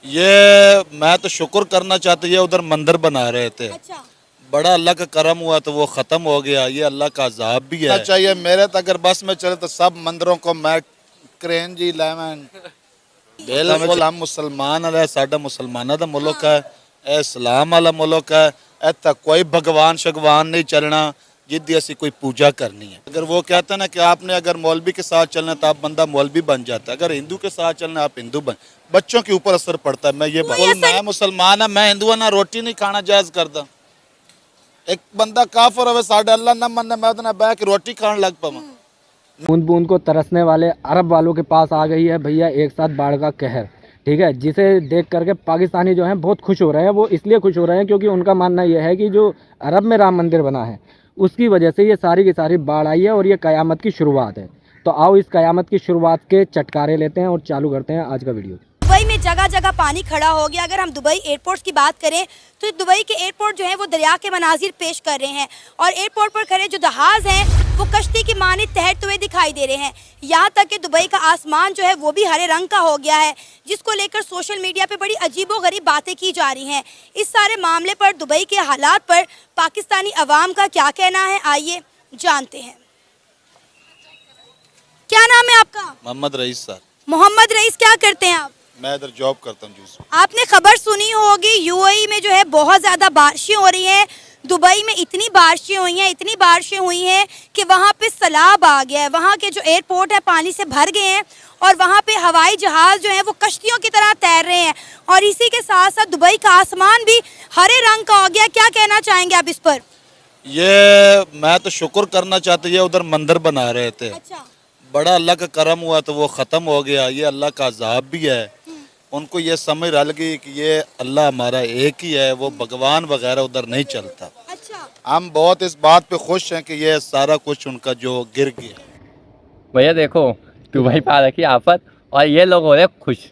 ये मैं तो शुक्र करना चाहता, ये उधर मंदिर बना रहे थे। अच्छा। बड़ा अल्लाह का करम हुआ तो वो ख़त्म हो गया। ये अल्लाह का अजाब भी है। चाहिए मेरे तो अगर बस में चले तो सब मंदिरों को मैं क्रेन जी लेवन बिल्कुल। हम मुसलमान है, साडा मुसलमाना दा मुल्क है, ए इस्लाम वाला मुल्क है। इत्थे कोई भगवान शगवान नहीं चलना जिद्दी असी कोई पूजा करनी है। अगर वो कहते हैं ना कि आपने अगर मौलवी के साथ चलना तो आप बंदा मौलवी बन जाता है, अगर हिंदू के साथ चलना आप हिंदू बन। बच्चों के ऊपर असर पड़ता है। मैं ये मैं मुसलमान है, मैं हिंदू ना रोटी नहीं खाना जायज़ करता। एक बंदा काफिर होवे साडे अल्लाह ना मन्ने मैं उहदे नाल बैठ के रोटी खान लग पावां। बूंद बूंद को तरसने वाले अरब वालों के पास आ गई है भैया एक साथ बाढ़ का कहर। ठीक है, जिसे देख करके पाकिस्तानी जो हैं बहुत खुश हो रहे हैं। वो इसलिए खुश हो रहे हैं क्योंकि उनका मानना यह है कि जो अरब में राम मंदिर बना है उसकी वजह से ये सारी की सारी बाढ़ आई है और ये कयामत की शुरुआत है। तो आओ इस कयामत की शुरुआत के चटकारे लेते हैं और चालू करते हैं आज का वीडियो। दुबई में जगह जगह पानी खड़ा हो गया। अगर हम दुबई एयरपोर्ट की बात करें तो दुबई के एयरपोर्ट जो है वो दरिया के मनाजिर पेश कर रहे हैं और एयरपोर्ट पर खड़े जो जहाज हैं वो कश्ती की मानी तैरते हुए दिखाई दे रहे हैं। यहाँ तक कि दुबई का आसमान जो है वो भी हरे रंग का हो गया है, जिसको लेकर सोशल मीडिया पे बड़ी अजीबोगरीब बातें की जा रही हैं। इस सारे मामले पर, दुबई के हालात पर पाकिस्तानी अवाम का क्या कहना है, आइए जानते हैं। क्या नाम है आपका? Mohammad rice sir. Mohammad rice, क्या करते हैं आप? मैं इधर जॉब करता हूँ जूस। आपने खबर सुनी होगी यूएई में जो है बहुत ज़्यादा बारिशें हो रही हैं। दुबई में इतनी बारिशें हुई हैं कि वहाँ पे सैलाब आ गया है। वहाँ के जो एयरपोर्ट है पानी से भर गए हैं और वहाँ पे हवाई जहाज़ जो है वो कश्तियों की तरह तैर रहे हैं और इसी के साथ साथ दुबई का आसमान भी हरे रंग का हो गया। क्या कहना चाहेंगे आप इस पर? ये मैं तो शुक्र करना चाहता, ये उधर मंदिर बना रहे थे। अच्छा। बड़ा अल्लाह का करम हुआ तो वो ख़त्म हो गया। ये अल्लाह का अजाब भी है। उनको ये समझ रल गई कि ये अल्लाह हमारा एक ही है, वो भगवान वगैरह उधर नहीं चलता। अच्छा। हम बहुत इस बात पे खुश हैं कि ये सारा कुछ उनका जो गिर गया। भैया देखो दुबई पे आ रखी आफत और ये लोग हो रहे खुश।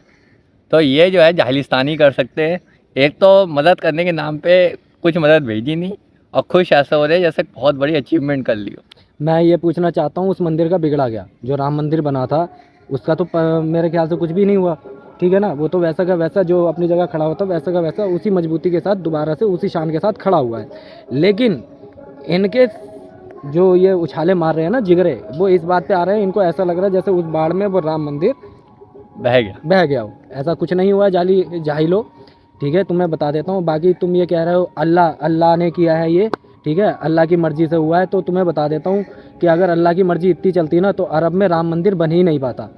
तो ये जो है जाहिलिस्तानी कर सकते हैं। एक तो मदद करने के नाम पे कुछ मदद भेजी नहीं और खुश ऐसा हो रहे जैसे बहुत बड़ी अचीवमेंट कर ली हो। मैं ये पूछना चाहता हूँ उस मंदिर का बिगड़ा गया जो राम मंदिर बना था उसका तो मेरे ख्याल से कुछ भी नहीं हुआ। ठीक है ना, वो तो वैसा का वैसा जो अपनी जगह खड़ा होता वैसा का वैसा उसी मजबूती के साथ दोबारा से उसी शान के साथ खड़ा हुआ है। लेकिन इनके जो ये उछाले मार रहे हैं ना जिगरे, वो इस बात पे आ रहे हैं, इनको ऐसा लग रहा है जैसे उस बाढ़ में वो राम मंदिर बह गया हो। ऐसा कुछ नहीं हुआ जाहिलो। ठीक है, तुम्हें बता देता हूँ। बाकी तुम ये कह रहे हो अल्लाह ने किया है ये, ठीक है, अल्लाह की मर्जी से हुआ है। तो तुम्हें बता देता हूँ कि अगर अल्लाह की मर्जी इतनी चलती ना तो अरब में राम मंदिर बन ही नहीं पाता।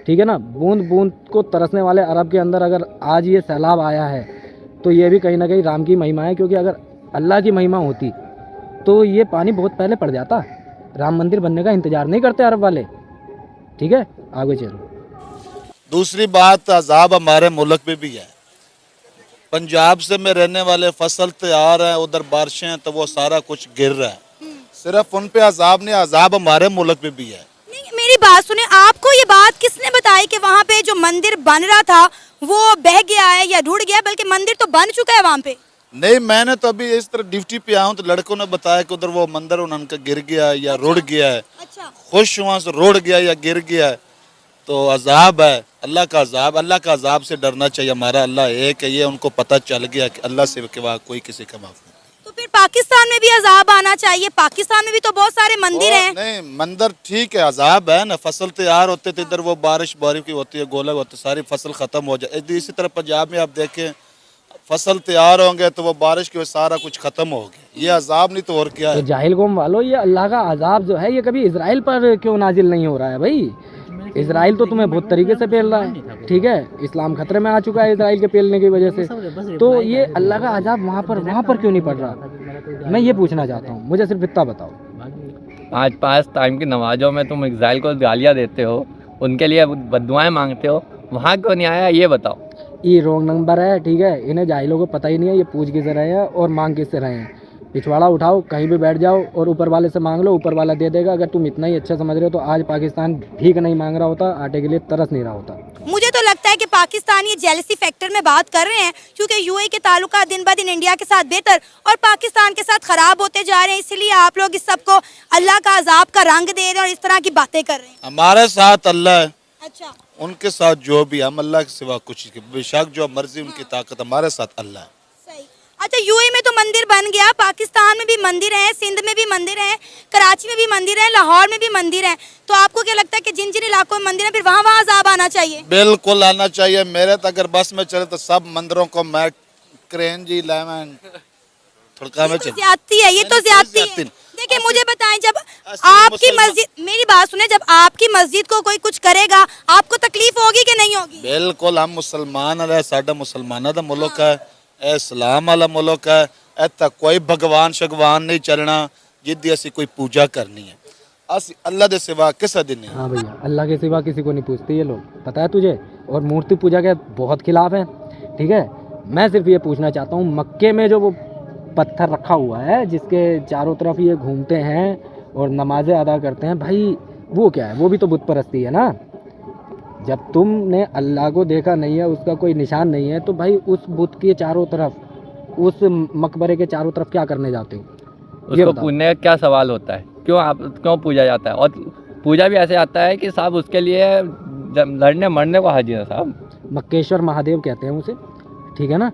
ठीक है ना, बूंद बूंद को तरसने वाले अरब के अंदर अगर आज ये सैलाब आया है तो ये भी कहीं ना कहीं राम की महिमा है। क्योंकि अगर अल्लाह की महिमा होती तो ये पानी बहुत पहले पड़ जाता। राम मंदिर बनने का इंतजार नहीं करते अरब वाले। ठीक है, आगे चलो। दूसरी बात, अजाब हमारे मुल्क में भी है। पंजाब से में रहने वाले फसल तैयार हैं, उधर बारिशें हैं तो वो सारा कुछ गिर रहा है। सिर्फ उन पे अजाब नहीं, अजाब हमारे मुल्क में भी है। मेरी बात सुने, आपको ये बात किसने बताई कि वहाँ पे जो मंदिर बन रहा था वो बह गया है या रुड़ गया, बल्कि मंदिर तो बन चुका है वहाँ पे? नहीं, मैंने तो अभी इस तरह ड्यूटी पे आया हूँ तो लड़कों ने बताया कि उधर वो मंदिर उनका गिर गया है या रुड़ गया है। अच्छा। खुश हुआ से रुड़ गया या गिर गया है तो अजाब है, अल्लाह का अजाब। अल्लाह का अजाब से डरना चाहिए। हमारा अल्लाह एक है, ये उनको पता चल गया कि अल्लाह से कोई किसी का माफ नहीं। तो फिर पाकिस्तान में भी अजाब आना चाहिए। पाकिस्तान में भी तो बहुत सारे मंदिर हैं। नहीं, मंदिर ठीक है, अजाब है ना। फसल तैयार होते थे इधर, वो बारिश की होती है, गोलक होती है, सारी फसल खत्म हो जाए। इसी तरह पंजाब में आप देखें फसल तैयार होंगे तो वो बारिश की वजह से सारा कुछ खत्म हो गया। ये अजाब नहीं तो और क्या है? तो जाहिल कौम वालों, ये अल्लाह का अजाब जो है ये कभी इजराइल पर क्यों नाजिल नहीं हो रहा है भाई? इजराइल तो तुम्हें बहुत तरीके से पेल रहा है। ठीक है, इस्लाम खतरे में आ चुका है इजराइल के पेलने की वजह से। तो ये अल्लाह का अजाब वहाँ पर क्यों नहीं पड़ रहा? मैं ये पूछना चाहता हूँ, मुझे सिर्फ इतना बताओ। 5 टाइम की नमाजों में तुम इजराइल को गालियाँ देते हो, उनके लिए बद्दुआएं मांगते हो, वहाँ क्यों नहीं आया ये बताओ। ये रॉन्ग नंबर है। ठीक है, इन्हें जाहिलों को पता ही नहीं है ये पूछ किससे रहे हैं और मांग किससे रहे हैं। पिछवाड़ा उठाओ, कहीं भी बैठ जाओ और ऊपर वाले से मांग लो, ऊपर वाला दे देगा। अगर तुम इतना ही अच्छा समझ रहे हो तो आज पाकिस्तान भीख नहीं मांग रहा होता, आटे के लिए तरस नहीं रहा होता। मुझे तो लगता है कि पाकिस्तान ये जेलसी फैक्टर में बात कर रहे हैं क्योंकि यूएई के ताल्लुकात दिन ब दिन इंडिया के साथ बेहतर और पाकिस्तान के साथ खराब होते जा रहे हैं। इसलिए आप लोग इस सबको अल्लाह का अजाब का रंग दे रहे हैं और इस तरह की बातें कर रहे हैं। हमारे साथ अल्लाह है, अच्छा, उनके साथ जो भी, हम अल्लाह के सिवा कुछ नहीं, बेशक जो मर्जी उनकी ताकत, हमारे साथ अल्लाह है। सही। अच्छा, यूएई में तो मंदिर बन गया, पाकिस्तान में भी मंदिर है, सिंध में भी मंदिर है, कराची में भी मंदिर है, लाहौर में भी मंदिर है, तो आपको क्या लगता है कि जिन जिन इलाकों में मंदिर है फिर वहाँ वहाँ अजाब आना चाहिए? बिल्कुल आना चाहिए। मेरे तो अगर बस में चले तो सब मंदिरों को मैं क्रेन जी लेमन थोड़ा में ये तो चले। ज्यादती है, ये तो ज्यादती है। देखिए मुझे बताएं, जब आपकी मस्जिद, मेरी बात सुने, जब आपकी मस्जिद को कोई कुछ करेगा आपको तकलीफ होगी कि नहीं होगी? बिल्कुल, हम मुसलमान है, साडा मुसलमाना दा मुल्क है, ए इस्लाम वाला मुल्क है, इत्थे कोई भगवान शगवान नहीं चलना जिद्दी असी कोई पूजा करनी है, असी अल्लाह दे सिवा किसे दी नहीं। हाँ भैया, अल्लाह के सिवा किसी को नहीं पूछते ये लोग, पता है तुझे। और मूर्ति पूजा के बहुत खिलाफ है, ठीक है। मैं सिर्फ ये पूछना चाहता हूँ, मक्के में जो वो पत्थर रखा हुआ है जिसके चारों तरफ ये घूमते हैं और नमाजें अदा करते हैं, भाई वो क्या है? वो भी तो बुत परस्ती है ना। जब तुमने अल्लाह को देखा नहीं है, उसका कोई निशान नहीं है, तो भाई उस बुत के चारों तरफ, उस मकबरे के चारों तरफ क्या करने जाते हो? ये उसको बताओ। पूजने का क्या सवाल होता है? क्यों पूजा जाता है? और पूजा भी ऐसे आता है कि साहब उसके लिए लड़ने मरने को हाजिर है साहब। मक्केश्वर महादेव कहते हैं उसे, ठीक है ना।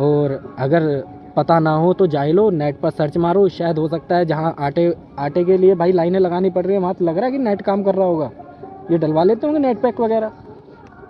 और अगर पता ना हो तो जाइलो, नेट पर सर्च मारो, शायद हो सकता है जहाँ आटे के लिए भाई लाइनें लगानी पड़ रही है वहाँ तो लग रहा है कि नेट काम कर रहा होगा, ये डलवा लेते होंगे नेट पैक वगैरह।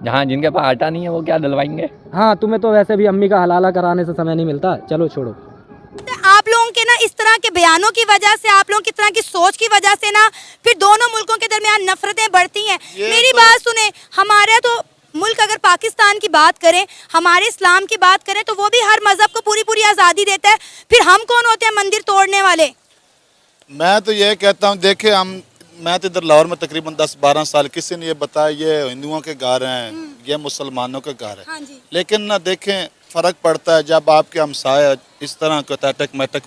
जहाँ जिनके पास आटा नहीं है वो क्या डलवाएंगे? हाँ, तुम्हें तो वैसे भी अम्मी का हलाला कराने से समय नहीं मिलता, चलो छोड़ो। आप लोगों के ना इस तरह के बयानों की वजह से, आप लोगों की तरह की सोच की वजह से ना फिर दोनों मुल्कों के दरमियान नफरतें बढ़ती हैं। मेरी बात सुने, हमारे तो मुल्क अगर पाकिस्तान की बात करें, हमारे इस्लाम की बात करें, तो वो भी हर मजहब को पूरी पूरी आज़ादी देता है, फिर हम कौन होते हैं मंदिर तोड़ने वाले? मैं तो ये कहता हूँ, देखे मैं तो इधर लाहौर में तकरीबन 10-12 साल, किसी ने ये बताया ये हिंदुओं के घर हैं, ये मुसलमानों के घर है। हाँ जी। लेकिन ना देखें, फ़र्क पड़ता है जब आपके हमसाया इस तरह का टैटक मैटक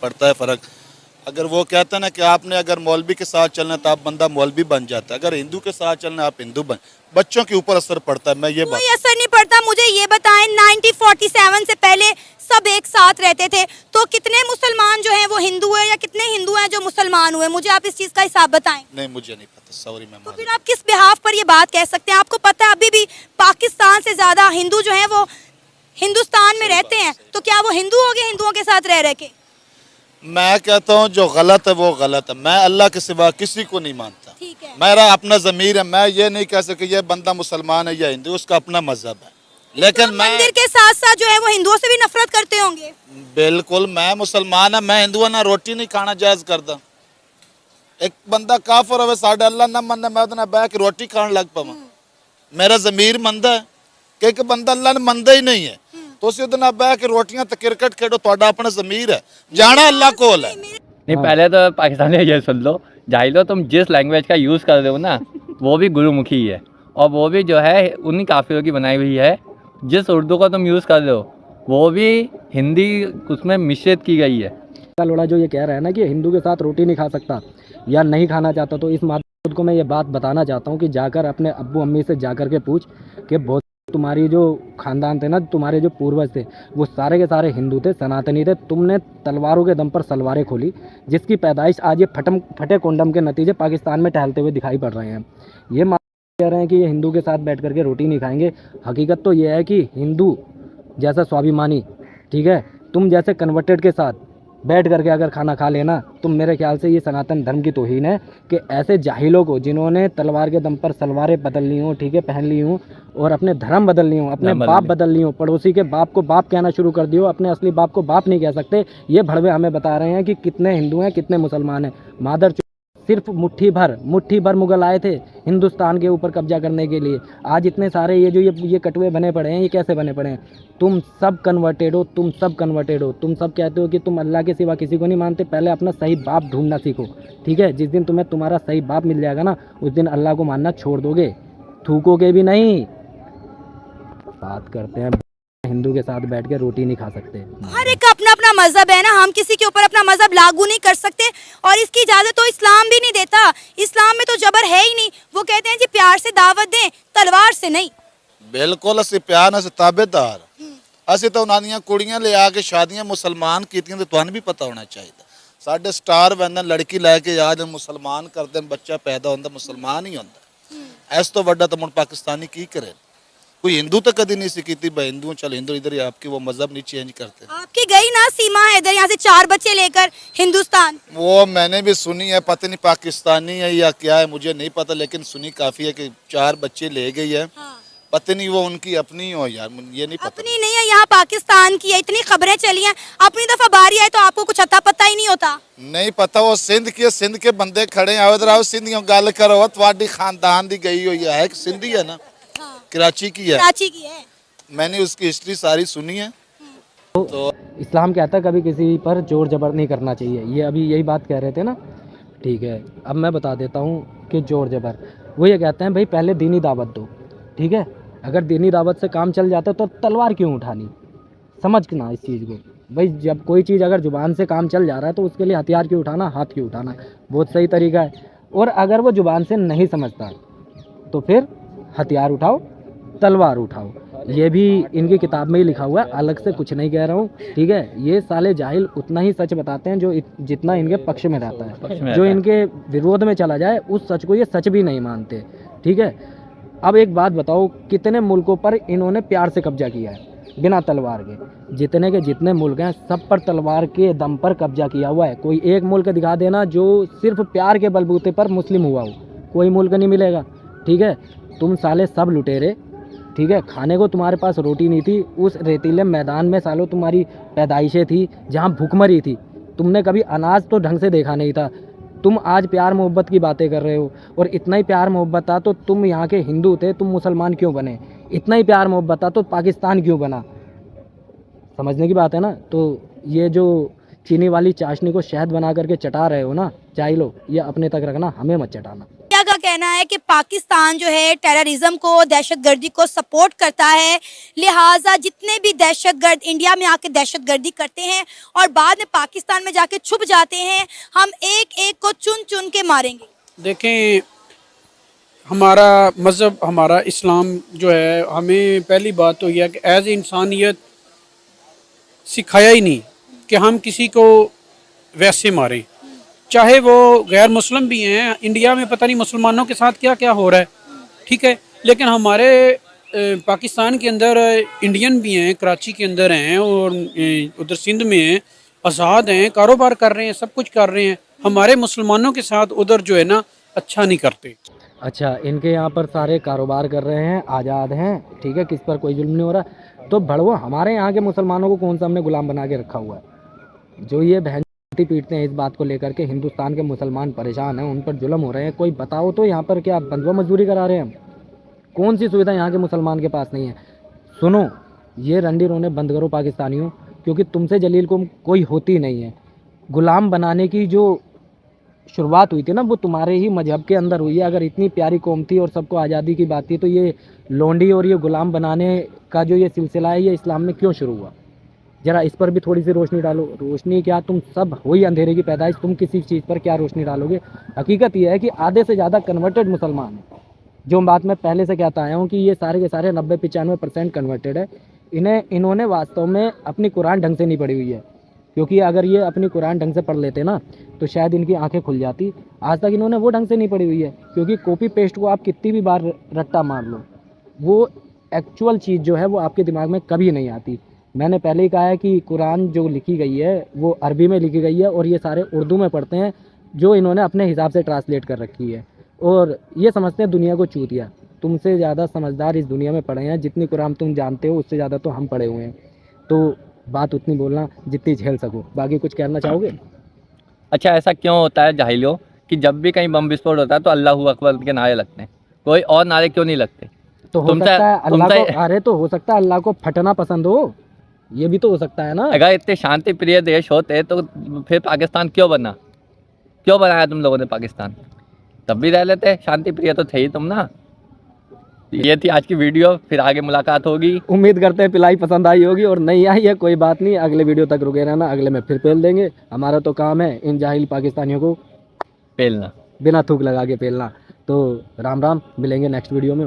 पड़ता है फ़र्क। अगर वो कहता है ना कि आपने अगर मौलवी के साथ चलना तो आप बंदा मौलवी बन जाता है, अगर हिंदू के साथ चलना आप हिंदू बन, बच्चों के ऊपर असर पड़ता है। मैं ये बात, कोई असर नहीं पड़ता। मुझे ये बताएं, 1947 से पहले सब एक साथ रहते थे, तो कितने मुसलमान जो हैं वो हिंदू है, या कितने हिंदू हैं जो मुसलमान हुए? मुझे आप इस चीज़ का हिसाब बताएं। नहीं मुझे नहीं पता, सॉरी। मैं तो फिर आप किस बिहाफ पर ये बात कह सकते हैं? आपको पता है अभी भी पाकिस्तान से ज़्यादा हिंदू जो हैं वो हिंदुस्तान में रहते हैं, तो क्या वो हिंदू हो गए हिंदुओं के साथ रह के? मैं कहता हूँ जो गलत है वो गलत है। मैं अल्लाह के सिवा किसी को नहीं मानता। ठीक है। मेरा अपना ज़मीर है, मैं ये नहीं कह सकता ये बंदा मुसलमान है या हिंदू, उसका अपना मजहब है। लेकिन तो मैं मंदिर के साथ साथ जो है वो हिंदुओं से भी नफरत करते होंगे। बिल्कुल, मैं मुसलमान है, मैं हिंदू ना रोटी नहीं खाना जायज़ करता। एक बंदा काफर होवे साढ़े अल्लाह ना मन, मैं उन्हें बह के रोटी खाने लग पावा, मेरा ज़मीर मंदा है कि एक बंदा अल्लाह ने मंदा ही नहीं है, तो उसी उन्हें बह के रोटियां तो क्रिकेट खेडो, थोड़ा अपना ज़मीर है, जाना अल्लाह कोल है। नहीं, पहले तो पाकिस्तानी ये सुन लो, जाहिलो, तुम जिस लैंग्वेज का यूज़ कर रहे हो ना वो भी गुरुमुखी है, और वो भी जो है उन्हीं काफिरों की बनाई हुई है। जिस उर्दू को तुम यूज़ कर रहे हो वो भी हिंदी उसमें मिश्रित की गई है। लोड़ा जो ये कह रहा है ना कि हिंदू के साथ रोटी नहीं खा सकता या नहीं खाना चाहता, तो इस मासूद को मैं ये बात बताना चाहता हूँ कि जाकर अपने अब्बू अम्मी से जाकर के पूछ कि बहुत तुम्हारी जो खानदान थे ना, तुम्हारे जो पूर्वज थे वो सारे के सारे हिंदू थे, सनातनी थे। तुमने तलवारों के दम पर सलवारें खोली, जिसकी पैदाइश आज ये फटे कोंडम के नतीजे पाकिस्तान में टहलते हुए दिखाई पड़ रहे हैं। ये कह रहे हैं कि ये हिंदू के साथ बैठ करके रोटी नहीं खाएंगे। हकीकत तो ये है कि हिंदू जैसा स्वाभिमानी, ठीक है, तुम जैसे कन्वर्टेड के साथ बैठ करके अगर खाना खा लेना, तो मेरे ख्याल से ये सनातन धर्म की तौहीन है कि ऐसे जाहिलों को जिन्होंने तलवार के दम पर सलवारें बदल ली हों, ठीक है, पहन ली हों, और अपने धर्म बदल ली हों, अपने बाप बदल ली हों, पड़ोसी के बाप को बाप कहना शुरू कर दियो, अपने असली बाप को बाप नहीं कह सकते। ये भड़वे हमें बता रहे हैं कि कितने हिंदू हैं कितने मुसलमान हैं। मादर सिर्फ मुट्ठी भर मुगल आए थे हिंदुस्तान के ऊपर कब्जा करने के लिए। आज इतने सारे ये कटुए बने पड़े हैं, ये कैसे बने पड़े हैं? तुम सब कन्वर्टेड हो, तुम सब कहते हो कि तुम अल्लाह के सिवा किसी को नहीं मानते। पहले अपना सही बाप ढूंढना सीखो, ठीक है। जिस दिन तुम्हें तुम्हारा सही बाप मिल जाएगा ना, उस दिन अल्लाह को मानना छोड़ दोगे, थूकोगे भी नहीं। बात करते हैं हिंदू के साथ बैठ के रोटी नहीं खा सकते। हर एक का अपना अपना मजहब है ना, हम किसी के ऊपर अपना मजहब लागू नहीं कर सकते, और इसकी इजाजत तो इस्लाम भी नहीं देता। इस्लाम में तो जबर है ही नहीं। वो कहते हैं जी प्यार से दावत दें, तलवार से नहीं। बिल्कुल, असी प्यार से ताबेदार, असी तो उन्होंने कुड़ियां ले आके शादियां मुसलमान कीतियां, तो तुहानू भी पता होना चाहिए। साढ़े स्टार वैन लड़की लैके आज मुसलमान करते, बच्चा पैदा होता मुसलमान ही होता। ਐਸ ਤੋਂ ਵੱਡਾ ਤਾਂ ਹੁਣ ਪਾਕਿस्तानी ਕੀ करे कोई हिंदू तो कभी नहीं सीखी थी भाई हिंदू चल हिंदू इधर ही आपकी वो मजहब नहीं चेंज करते आपकी गई ना सीमा है इधर यहाँ से 4 बच्चे लेकर हिंदुस्तान। वो मैंने भी सुनी है पता नहीं पाकिस्तानी है या क्या है मुझे नहीं पता लेकिन सुनी काफी है कि 4 बच्चे ले गई है। पता नहीं वो उनकी अपनी हो यार ये नहीं पता। अपनी नहीं है यहाँ पाकिस्तान की है, इतनी खबरें चली हैं। अपनी दफा बारी आए तो आपको कुछ अता पता ही नहीं होता। नहीं पता वो सिंध के बंदे खड़े आओ इधर आओ सिंधियों गल करो तुम्हारी खानदान दी गई हुई है कि सिंधी है ना कराची की है। कराची की है। मैंने उसकी हिस्ट्री सारी सुनी है। तो इस्लाम कहता है कभी किसी पर जोर जबर नहीं करना चाहिए, ये अभी यही बात कह रहे थे ना। ठीक है, अब मैं बता देता हूँ कि जोर जबर वो ये कहते हैं भाई पहले दीनी दावत दो। ठीक है, अगर दीनी दावत से काम चल जाता तो तलवार क्यों उठानी, समझना इस चीज़ को भाई। जब कोई चीज़ अगर जुबान से काम चल जा रहा है तो उसके लिए हथियार क्यों उठाना, हाथ क्यों उठाना, बहुत सही तरीका है। और अगर वो जुबान से नहीं समझता तो फिर हथियार उठाओ, तलवार उठाओ। ये भी इनकी किताब में ही लिखा हुआ है, अलग से कुछ नहीं कह रहा हूँ। ठीक है, ये साले जाहिल उतना ही सच बताते हैं जो जितना इनके पक्ष में रहता है। जो इनके विरोध में चला जाए उस सच को ये सच भी नहीं मानते। ठीक है, अब एक बात बताओ कितने मुल्कों पर इन्होंने प्यार से कब्जा किया है बिना तलवार के। जितने के जितने मुल्क हैं सब पर तलवार के दम पर कब्जा किया हुआ है। कोई एक मुल्क दिखा देना जो सिर्फ प्यार के बलबूते पर मुस्लिम हुआ हो, कोई मुल्क नहीं मिलेगा। ठीक है, तुम साले सब लुटेरे। ठीक है, खाने को तुम्हारे पास रोटी नहीं थी, उस रेतीले मैदान में सालों तुम्हारी पैदाइशें थी जहाँ भूखमरी थी, तुमने कभी अनाज तो ढंग से देखा नहीं था। तुम आज प्यार मोहब्बत की बातें कर रहे हो, और इतना ही प्यार मोहब्बत था तो तुम यहाँ के हिंदू थे, तुम मुसलमान क्यों बने? इतना ही प्यार मोहब्बत था तो पाकिस्तान क्यों बना? समझने की बात है ना। तो ये जो चीनी वाली चाशनी को शहद बना करके चटा रहे हो ना जाहिलो, ये अपने तक रखना, हमें मत चटाना। इंडिया का कहना है कि पाकिस्तान जो है टेररिज्म को, दहशतगर्दी को सपोर्ट करता है, लिहाजा जितने भी दहशतगर्द इंडिया में आके दहशतगर्दी करते हैं और बाद में पाकिस्तान में जाके छुप जाते हैं, हम एक एक को चुन चुन के मारेंगे। देखें, हमारा मज़हब, हमारा इस्लाम जो है, हमें पहली बात तो यह कि एज इंसानियत सिखाया ही नहीं कि हम किसी को वैसे मारें, चाहे वो गैर मुस्लिम भी हैं। इंडिया में पता नहीं मुसलमानों के साथ क्या क्या हो रहा है। ठीक है, लेकिन हमारे पाकिस्तान के अंदर इंडियन भी हैं, कराची के अंदर हैं और उधर सिंध में हैं, आज़ाद हैं, कारोबार कर रहे हैं, सब कुछ कर रहे हैं। हमारे मुसलमानों के साथ उधर जो है ना अच्छा नहीं करते। अच्छा, इनके यहाँ पर सारे कारोबार कर रहे हैं, आज़ाद हैं। ठीक है, किस पर कोई जुल्म नहीं हो रहा। तो भड़वो हमारे यहाँ के मुसलमानों को कौन सा हमने गुलाम बना के रखा हुआ है? जो ये बहन पीटते हैं इस बात को लेकर के हिंदुस्तान के मुसलमान परेशान हैं, उन पर जुल्म हो रहे हैं। कोई बताओ तो यहाँ पर क्या बंधुआ मजदूरी करा रहे हैं हम? कौन सी सुविधा यहाँ के मुसलमान के पास नहीं है? सुनो, ये रंडी रोने बंद करो पाकिस्तानियों, क्योंकि तुमसे जलील को कोई होती नहीं है। गुलाम बनाने की जो शुरुआत हुई थी ना वो तुम्हारे ही मजहब के अंदर हुई है। अगर इतनी प्यारी कौम थी और सबको आज़ादी की बात थी तो ये लोंडी और ये गुलाम बनाने का जो ये सिलसिला है ये इस्लाम में क्यों शुरू हुआ? ज़रा इस पर भी थोड़ी सी रोशनी डालो। रोशनी क्या, तुम सब हो ही अंधेरे की पैदाइश, तुम किसी चीज़ पर क्या रोशनी डालोगे? हकीकत यह है कि आधे से ज़्यादा कन्वर्टेड मुसलमान हैं। जो बात मैं पहले से कहता आया हूँ कि ये सारे के सारे 90-95% कन्वर्टेड है। इन्होंने वास्तव में अपनी कुरान ढंग से नहीं पढ़ी हुई है, क्योंकि अगर ये अपनी कुरान ढंग से पढ़ लेते ना तो शायद इनकी आंखें खुल जाती। आज तक इन्होंने वो ढंग से नहीं पढ़ी हुई है, क्योंकि कॉपी पेस्ट को आप कितनी भी बार रट्टा मार लो, वो एक्चुअल चीज़ जो है वो आपके दिमाग में कभी नहीं आती। मैंने पहले ही कहा है कि कुरान जो लिखी गई है वो अरबी में लिखी गई है और ये सारे उर्दू में पढ़ते हैं, जो इन्होंने अपने हिसाब से ट्रांसलेट कर रखी है, और ये समझते हैं दुनिया को चूतिया। तुमसे ज़्यादा समझदार इस दुनिया में पढ़े हैं, जितनी कुरान तुम जानते हो उससे ज़्यादा तो हम पढ़े हुए हैं। तो बात उतनी बोलना जितनी झेल सको। बाकी कुछ कहना चाहोगे? अच्छा, ऐसा क्यों होता है जाहिलो कि जब भी कहीं बम विस्फोट होता है तो अल्लाहू अकबर के नारे लगते हैं, कोई और नारे क्यों नहीं लगते? तो हो सकता है अल्लाह को, अरे तो हो सकता है अल्लाह को फटना पसंद हो, ये भी तो हो सकता है ना। अगर इतने शांति प्रिय देश होते तो फिर पाकिस्तान क्यों बना? क्यों बनाया तुम लोगों ने पाकिस्तान? तब भी रह लेते, शांति प्रिय तो थे ही तुम ना। ये थी आज की वीडियो, फिर आगे मुलाकात होगी। उम्मीद करते हैं पिलाई पसंद आई होगी, और नहीं आई है कोई बात नहीं, अगले वीडियो तक रुके रहना, अगले में फिर पेल देंगे। हमारा तो काम है इन जाहिल पाकिस्तानियों को पेलना, बिना थूक लगा के पेलना। तो राम राम, मिलेंगे नेक्स्ट वीडियो में।